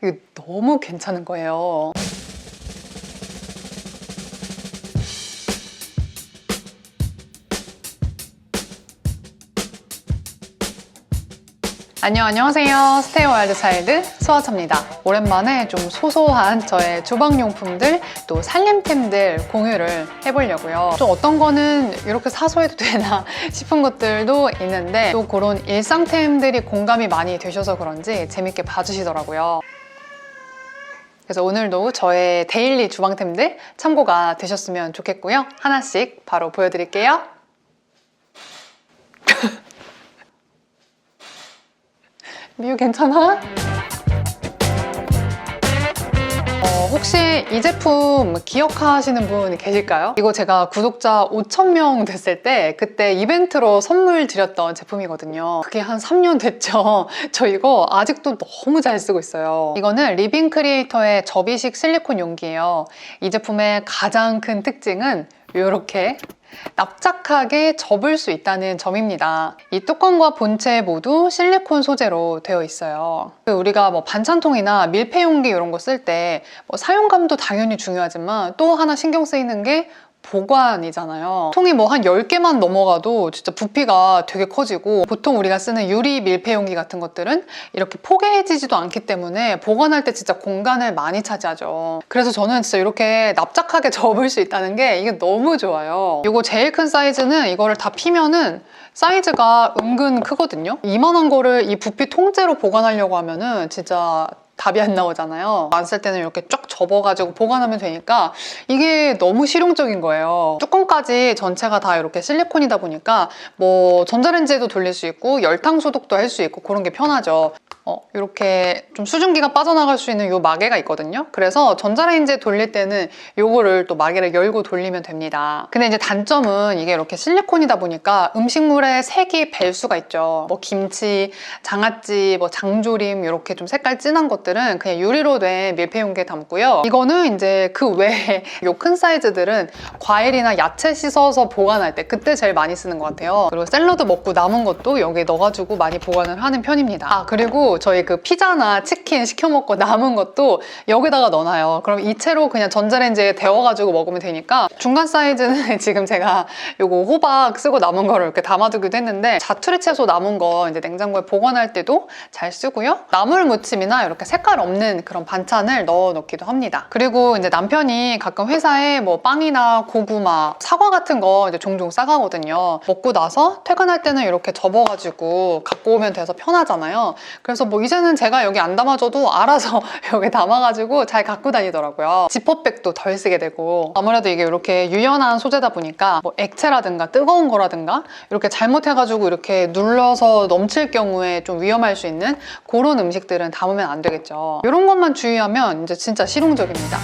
이게 너무 괜찮은 거예요. 안녕하세요. 스테이 와일드 차일드 수아차입니다. 오랜만에 좀 소소한 저의 주방용품들 또 살림템들 공유를 해보려고요. 좀 어떤 거는 이렇게 사서 해도 되나 싶은 것들도 있는데 또 그런 일상템들이 공감이 많이 되셔서 그런지 재밌게 봐주시더라고요. 그래서 오늘도 저의 데일리 주방템들 참고가 되셨으면 좋겠고요. 하나씩 바로 보여드릴게요. 미유 괜찮아? 혹시 이 제품 기억하시는 분 계실까요? 이거 제가 구독자 5,000명 됐을 때 그때 이벤트로 선물 드렸던 제품이거든요. 그게 한 3년 됐죠. 저 이거 아직도 너무 잘 쓰고 있어요. 이거는 리빙 크리에이터의 접이식 실리콘 용기예요. 이 제품의 가장 큰 특징은 이렇게 납작하게 접을 수 있다는 점입니다. 이 뚜껑과 본체 모두 실리콘 소재로 되어 있어요. 우리가 뭐 반찬통이나 밀폐용기 이런 거 쓸 때 사용감도 당연히 중요하지만 또 하나 신경 쓰이는 게 보관이잖아요. 통이 뭐 한 10개만 넘어가도 진짜 부피가 되게 커지고 보통 우리가 쓰는 유리 밀폐용기 같은 것들은 이렇게 포개지지도 않기 때문에 보관할 때 진짜 공간을 많이 차지하죠. 그래서 저는 진짜 이렇게 납작하게 접을 수 있다는 게 이게 너무 좋아요. 이거 제일 큰 사이즈는 이거를 다 피면은 사이즈가 은근 크거든요. 이만한 거를 이 부피 통째로 보관하려고 하면은 진짜 답이 안 나오잖아요. 안 쓸 때는 이렇게 쫙 접어가지고 보관하면 되니까 이게 너무 실용적인 거예요. 뚜껑까지 전체가 다 이렇게 실리콘이다 보니까 뭐 전자레인지에도 돌릴 수 있고 열탕 소독도 할 수 있고 그런 게 편하죠. 이렇게 좀 수증기가 빠져나갈 수 있는 이 마개가 있거든요. 그래서 전자레인지에 돌릴 때는 이거를 또 마개를 열고 돌리면 됩니다. 근데 이제 단점은 이게 이렇게 실리콘이다 보니까 음식물에 색이 밸 수가 있죠. 뭐 김치, 장아찌, 뭐 장조림 이렇게 좀 색깔 진한 것들은 그냥 유리로 된 밀폐용기에 담고요. 이거는 이제 그 외에 요 큰 사이즈들은 과일이나 야채 씻어서 보관할 때 그때 제일 많이 쓰는 것 같아요. 그리고 샐러드 먹고 남은 것도 여기에 넣어가지고 많이 보관을 하는 편입니다. 그리고 저희 그 피자나 치킨 시켜 먹고 남은 것도 여기다가 넣어놔요. 그럼 이 채로 그냥 전자레인지에 데워가지고 먹으면 되니까 중간 사이즈는 지금 제가 요거 호박 쓰고 남은 거를 이렇게 담아두기도 했는데 자투리 채소 남은 거 이제 냉장고에 보관할 때도 잘 쓰고요. 나물 무침이나 이렇게 색깔 없는 그런 반찬을 넣어 놓기도 합니다. 그리고 이제 남편이 가끔 회사에 뭐 빵이나 고구마, 사과 같은 거 이제 종종 싸가거든요. 먹고 나서 퇴근할 때는 이렇게 접어가지고 갖고 오면 돼서 편하잖아요. 그래서 뭐 이제는 제가 여기 안 담아줘도 알아서 여기 담아가지고 잘 갖고 다니더라고요. 지퍼백도 덜 쓰게 되고 아무래도 이게 이렇게 유연한 소재다 보니까 뭐 액체라든가 뜨거운 거라든가 이렇게 잘못해가지고 이렇게 눌러서 넘칠 경우에 좀 위험할 수 있는 그런 음식들은 담으면 안 되겠죠. 이런 것만 주의하면 이제 진짜 실용적입니다.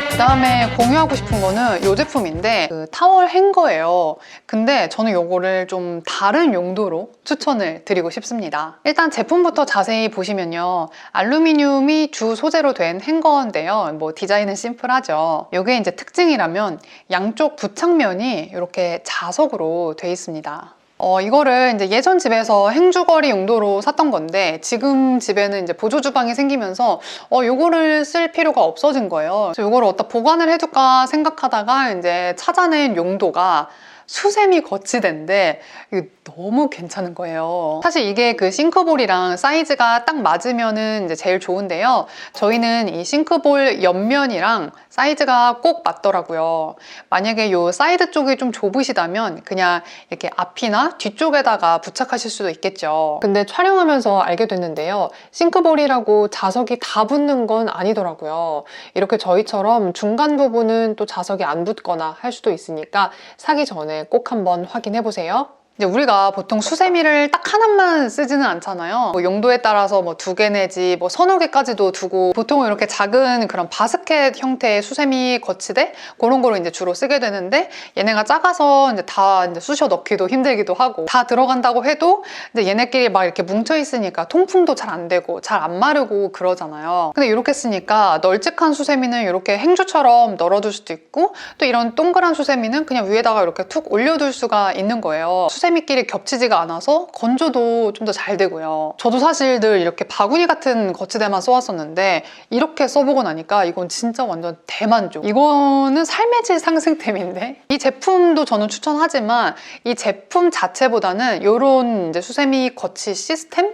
그 다음에 공유하고 싶은 거는 이 제품인데 그 타월 행거예요. 근데 저는 이거를 좀 다른 용도로 추천을 드리고 싶습니다. 일단 제품부터 자세히 보시면요. 알루미늄이 주 소재로 된 행거인데요. 뭐 디자인은 심플하죠. 이게 이제 특징이라면 양쪽 부착면이 이렇게 자석으로 돼 있습니다. 이거를 이제 예전 집에서 행주거리 용도로 샀던 건데 지금 집에는 이제 보조 주방이 생기면서 이거를 쓸 필요가 없어진 거예요. 그래서 이거를 어디다 보관을 해둘까 생각하다가 이제 찾아낸 용도가 수세미 거치대인데 이게 너무 괜찮은 거예요. 사실 이게 그 싱크볼이랑 사이즈가 딱 맞으면은 이제 제일 좋은데요. 저희는 이 싱크볼 옆면이랑 사이즈가 꼭 맞더라고요. 만약에 이 사이드 쪽이 좀 좁으시다면 그냥 이렇게 앞이나 뒤쪽에다가 부착하실 수도 있겠죠. 근데 촬영하면서 알게 됐는데요. 싱크볼이라고 자석이 다 붙는 건 아니더라고요. 이렇게 저희처럼 중간 부분은 또 자석이 안 붙거나 할 수도 있으니까 사기 전에 꼭 한번 확인해 보세요. 이제 우리가 보통 수세미를 딱 하나만 쓰지는 않잖아요. 뭐 용도에 따라서 뭐 2개 내지 뭐 서너 개까지도 두고 보통은 이렇게 작은 그런 바스켓 형태의 수세미 거치대 그런 거로 이제 주로 쓰게 되는데 얘네가 작아서 이제 다 이제 쑤셔 넣기도 힘들기도 하고 다 들어간다고 해도 이제 얘네끼리 막 이렇게 뭉쳐 있으니까 통풍도 잘 안 되고 잘 안 마르고 그러잖아요. 근데 이렇게 쓰니까 널찍한 수세미는 이렇게 행주처럼 널어둘 수도 있고 또 이런 동그란 수세미는 그냥 위에다가 이렇게 툭 올려둘 수가 있는 거예요. 수세미끼리 겹치지가 않아서 건조도 좀 더 잘 되고요. 저도 사실 늘 이렇게 바구니 같은 거치대만 써왔었는데 이렇게 써보고 나니까 이건 진짜 완전 대만족. 이거는 삶의 질 상승템인데, 이 제품도 저는 추천하지만 이 제품 자체보다는 이런 이제 수세미 거치 시스템?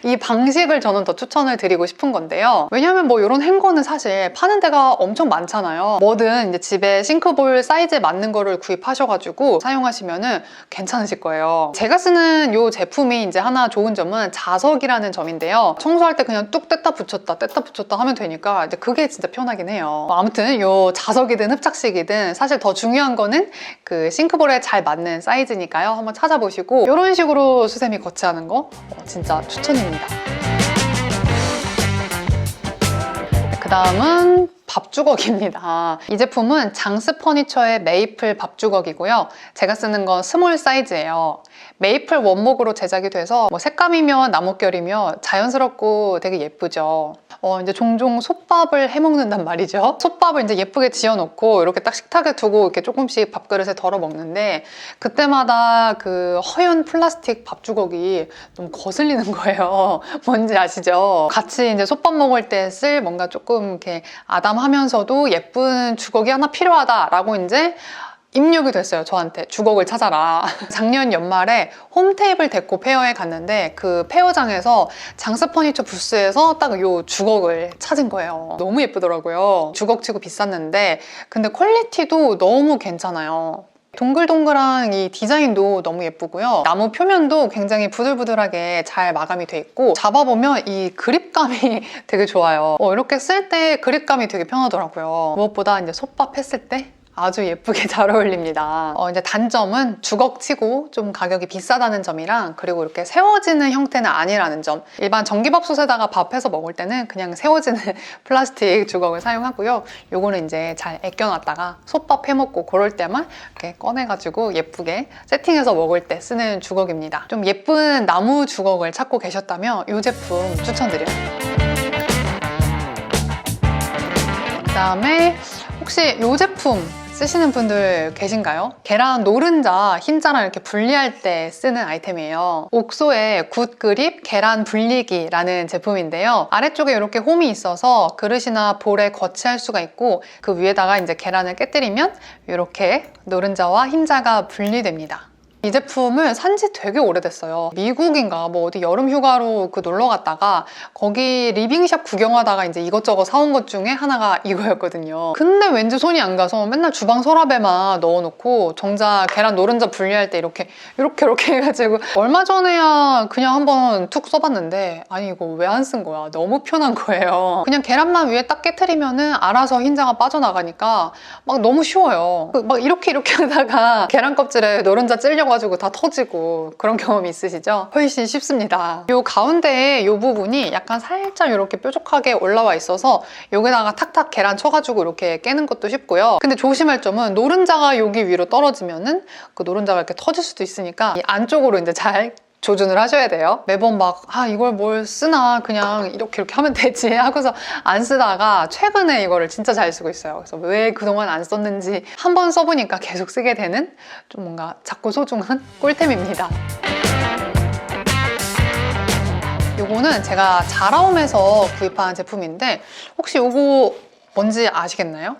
이 방식을 저는 더 추천을 드리고 싶은 건데요. 왜냐면 뭐 이런 행거는 사실 파는 데가 엄청 많잖아요. 뭐든 이제 집에 싱크볼 사이즈에 맞는 거를 구입하셔가지고 사용하시면은 괜찮으실 거예요. 제가 쓰는 이 제품이 이제 하나 좋은 점은 자석이라는 점인데요. 청소할 때 그냥 뚝 뗐다 붙였다 하면 되니까 이제 그게 진짜 편하긴 해요. 아무튼 이 자석이든 흡착식이든 사실 더 중요한 거는 그 싱크볼에 잘 맞는 사이즈니까요. 한번 찾아보시고 이런 식으로 수세미 거치하는 거 진짜 추천입니다. 그 다음은 밥주걱입니다. 이 제품은 장스 퍼니처의 메이플 밥주걱이고요. 제가 쓰는 건 스몰 사이즈예요. 메이플 원목으로 제작이 돼서 뭐 색감이며 나뭇결이며 자연스럽고 되게 예쁘죠. 이제 종종 솥밥을 해 먹는단 말이죠. 솥밥을 이제 예쁘게 지어놓고 이렇게 딱 식탁에 두고 이렇게 조금씩 밥그릇에 덜어 먹는데, 그때마다 그 허연 플라스틱 밥주걱이 너무 거슬리는 거예요. 뭔지 아시죠? 같이 이제 솥밥 먹을 때 쓸 뭔가 조금 이렇게 아담하면서도 예쁜 주걱이 하나 필요하다라고 이제 입력이 됐어요. 저한테 주걱을 찾아라. 작년 연말에 홈테이블 데코 페어에 갔는데 그 페어장에서 장스 퍼니처 부스에서 딱 이 주걱을 찾은 거예요. 너무 예쁘더라고요. 주걱치고 비쌌는데 근데 퀄리티도 너무 괜찮아요. 동글동글한 이 디자인도 너무 예쁘고요. 나무 표면도 굉장히 부들부들하게 잘 마감이 돼 있고 잡아보면 이 그립감이 되게 좋아요. 이렇게 쓸 때 그립감이 되게 편하더라고요. 무엇보다 이제 솥밥 했을 때 아주 예쁘게 잘 어울립니다. 이제 단점은 주걱치고 좀 가격이 비싸다는 점이랑, 그리고 이렇게 세워지는 형태는 아니라는 점. 일반 전기밥솥에다가 밥 해서 먹을 때는 그냥 세워지는 플라스틱 주걱을 사용하고요. 요거는 이제 잘 아껴놨다가 솥밥 해먹고 그럴 때만 이렇게 꺼내가지고 예쁘게 세팅해서 먹을 때 쓰는 주걱입니다. 좀 예쁜 나무 주걱을 찾고 계셨다면 이 제품 추천드려요. 그 다음에 혹시 이 제품 쓰시는 분들 계신가요? 계란 노른자, 흰자랑 이렇게 분리할 때 쓰는 아이템이에요. 옥소의 굿그립 계란 분리기라는 제품인데요. 아래쪽에 이렇게 홈이 있어서 그릇이나 볼에 거치할 수가 있고, 그 위에다가 이제 계란을 깨뜨리면 이렇게 노른자와 흰자가 분리됩니다. 이 제품을 산지 되게 오래됐어요. 미국인가 뭐 어디 여름 휴가로 놀러 갔다가 거기 리빙샵 구경하다가 이제 이것저것 사온 것 중에 하나가 이거였거든요. 근데 왠지 손이 안 가서 맨날 주방 서랍에만 넣어놓고 정작 계란 노른자 분리할 때 이렇게 해가지고 얼마 전에야 그냥 한번 툭 써봤는데, 아니 이거 왜 안 쓴 거야? 너무 편한 거예요. 그냥 계란만 위에 딱 깨트리면은 알아서 흰자가 빠져나가니까 막 너무 쉬워요. 막 이렇게 하다가 계란 껍질에 노른자 찔려가지고 다 터지고 그런 경험이 있으시죠? 훨씬 쉽습니다. 이 가운데에 이 부분이 약간 살짝 이렇게 뾰족하게 올라와 있어서 여기다가 탁탁 계란 쳐가지고 이렇게 깨는 것도 쉽고요. 근데 조심할 점은 노른자가 여기 위로 떨어지면은 그 노른자가 이렇게 터질 수도 있으니까 이 안쪽으로 이제 잘 조준을 하셔야 돼요. 매번 막 이걸 뭘 쓰나 그냥 이렇게 하면 되지 하고서 안 쓰다가 최근에 이거를 진짜 잘 쓰고 있어요. 그래서 왜 그동안 안 썼는지 한번 써보니까 계속 쓰게 되는 좀 뭔가 작고 소중한 꿀템입니다. 요거는 제가 자라움에서 구입한 제품인데 혹시 요거 뭔지 아시겠나요?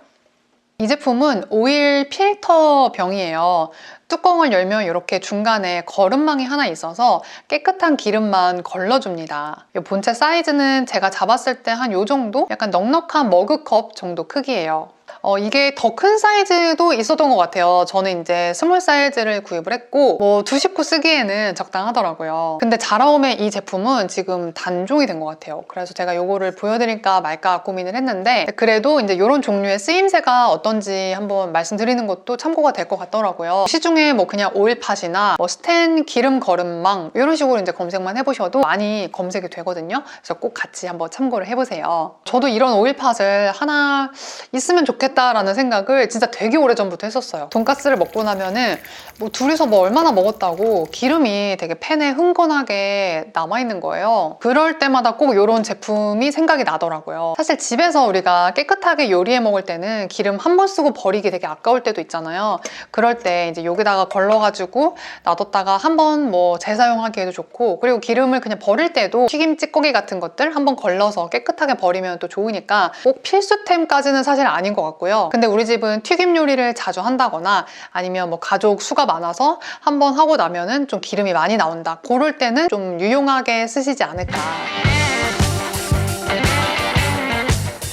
이 제품은 오일 필터 병이에요. 뚜껑을 열면 이렇게 중간에 거름망이 하나 있어서 깨끗한 기름만 걸러줍니다. 이 본체 사이즈는 제가 잡았을 때 한 요 정도? 약간 넉넉한 머그컵 정도 크기예요. 이게 더 큰 사이즈도 있었던 것 같아요. 저는 이제 스몰 사이즈를 구입을 했고 뭐 두 식구 쓰기에는 적당하더라고요. 근데 자라움의 이 제품은 지금 단종이 된 것 같아요. 그래서 제가 이거를 보여드릴까 말까 고민을 했는데, 그래도 이제 이런 종류의 쓰임새가 어떤지 한번 말씀드리는 것도 참고가 될 것 같더라고요. 시중에 뭐 그냥 오일팟이나 뭐 스텐 기름 거름망 이런 식으로 이제 검색만 해보셔도 많이 검색이 되거든요. 그래서 꼭 같이 한번 참고를 해보세요. 저도 이런 오일팟을 하나 있으면 좋겠어요. 좋겠다라는 생각을 진짜 되게 오래전부터 했었어요. 돈가스를 먹고 나면은 뭐 둘이서 뭐 얼마나 먹었다고 기름이 되게 팬에 흥건하게 남아있는 거예요. 그럴 때마다 꼭 이런 제품이 생각이 나더라고요. 사실 집에서 우리가 깨끗하게 요리해 먹을 때는 기름 한 번 쓰고 버리기 되게 아까울 때도 있잖아요. 그럴 때 이제 여기다가 걸러가지고 놔뒀다가 한번 뭐 재사용하기에도 좋고, 그리고 기름을 그냥 버릴 때도 튀김 찌꺼기 같은 것들 한번 걸러서 깨끗하게 버리면 또 좋으니까 꼭 필수템까지는 사실 아닌 것 같고요. 근데 우리 집은 튀김 요리를 자주 한다거나 아니면 뭐 가족 수가 많아서 한번 하고 나면은 좀 기름이 많이 나온다, 그럴 때는 좀 유용하게 쓰시지 않을까.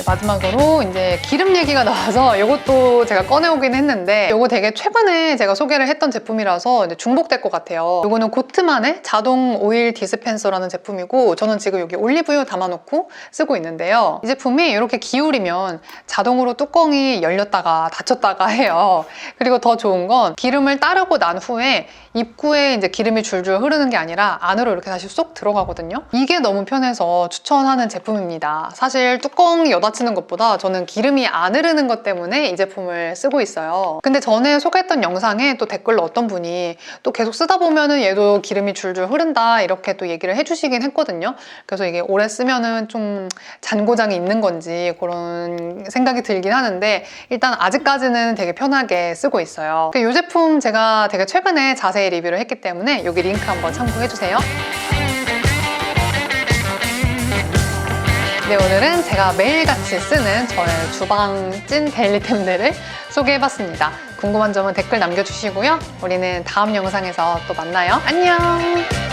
마지막으로 이제 기름 얘기가 나와서 이것도 제가 꺼내오긴 했는데, 이거 되게 최근에 제가 소개를 했던 제품이라서 이제 중복될 것 같아요. 이거는 고트만의 자동 오일 디스펜서라는 제품이고, 저는 지금 여기 올리브유 담아놓고 쓰고 있는데요. 이 제품이 이렇게 기울이면 자동으로 뚜껑이 열렸다가 닫혔다가 해요. 그리고 더 좋은 건 기름을 따르고 난 후에 입구에 이제 기름이 줄줄 흐르는 게 아니라 안으로 이렇게 다시 쏙 들어가거든요. 이게 너무 편해서 추천하는 제품입니다. 사실 뚜껑이 여닫히는 것보다 저는 기름이 안 흐르는 것 때문에 이 제품을 쓰고 있어요. 근데 전에 소개했던 영상에 또 댓글로 어떤 분이 또 계속 쓰다 보면은 얘도 기름이 줄줄 흐른다 이렇게 또 얘기를 해주시긴 했거든요. 그래서 이게 오래 쓰면은 좀 잔고장이 있는 건지 그런 생각이 들긴 하는데, 일단 아직까지는 되게 편하게 쓰고 있어요. 이 제품 제가 되게 최근에 자세히 리뷰를 했기 때문에 여기 링크 한번 참고해주세요. 네, 오늘은 제가 매일같이 쓰는 저의 주방 찐 데일리템들을 소개해봤습니다. 궁금한 점은 댓글 남겨주시고요. 우리는 다음 영상에서 또 만나요. 안녕!